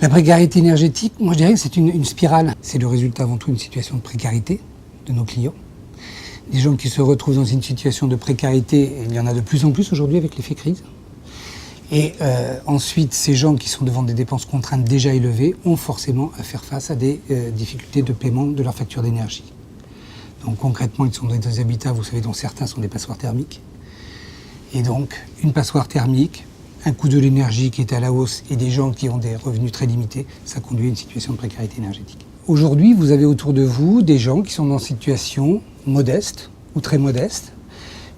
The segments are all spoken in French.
La précarité énergétique, moi je dirais que c'est une spirale. C'est le résultat avant tout d'une situation de précarité de nos clients. Des gens qui se retrouvent dans une situation de précarité, il y en a de plus en plus aujourd'hui avec l'effet crise. Et ensuite, ces gens qui sont devant des dépenses contraintes déjà élevées ont forcément à faire face à des difficultés de paiement de leur facture d'énergie. Donc concrètement, ils sont dans des habitats, vous savez, dont certains sont des passoires thermiques. Et donc, une passoire thermique, un coût de l'énergie qui est à la hausse et des gens qui ont des revenus très limités, ça conduit à une situation de précarité énergétique. Aujourd'hui, vous avez autour de vous des gens qui sont dans une situation modeste ou très modeste,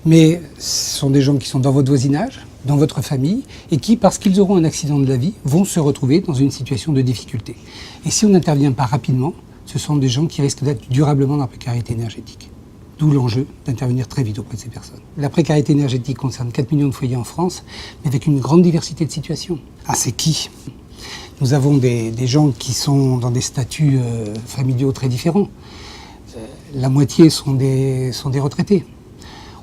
mais ce sont des gens qui sont dans votre voisinage, dans votre famille, et qui, parce qu'ils auront un accident de la vie, vont se retrouver dans une situation de difficulté. Et si on n'intervient pas rapidement, ce sont des gens qui risquent d'être durablement dans la précarité énergétique. D'où l'enjeu d'intervenir très vite auprès de ces personnes. La précarité énergétique concerne 4 millions de foyers en France, mais avec une grande diversité de situations. Ah, c'est qui ? Nous avons des gens qui sont dans des statuts familiaux très différents. La moitié sont des retraités.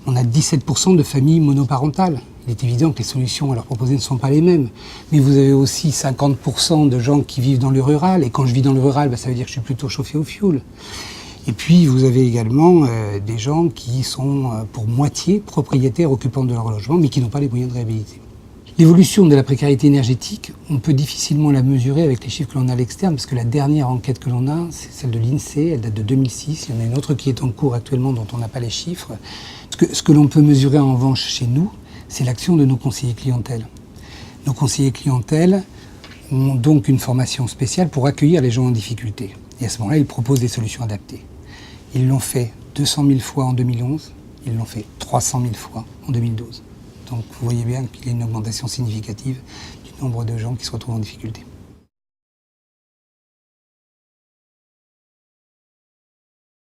On a 17% de familles monoparentales. Il est évident que les solutions à leur proposer ne sont pas les mêmes. Mais vous avez aussi 50% de gens qui vivent dans le rural. Et quand je vis dans le rural, ça veut dire que je suis plutôt chauffé au fioul. Et puis, vous avez également des gens qui sont pour moitié propriétaires occupants de leur logement, mais qui n'ont pas les moyens de réhabiliter. L'évolution de la précarité énergétique, on peut difficilement la mesurer avec les chiffres que l'on a à l'externe, parce que la dernière enquête que l'on a, c'est celle de l'INSEE, elle date de 2006. Il y en a une autre qui est en cours actuellement, dont on n'a pas les chiffres. Ce que l'on peut mesurer en revanche chez nous, c'est l'action de nos conseillers clientèle. Nos conseillers clientèle ont donc une formation spéciale pour accueillir les gens en difficulté. Et à ce moment-là, ils proposent des solutions adaptées. Ils l'ont fait 200 000 fois en 2011, ils l'ont fait 300 000 fois en 2012. Donc vous voyez bien qu'il y a une augmentation significative du nombre de gens qui se retrouvent en difficulté.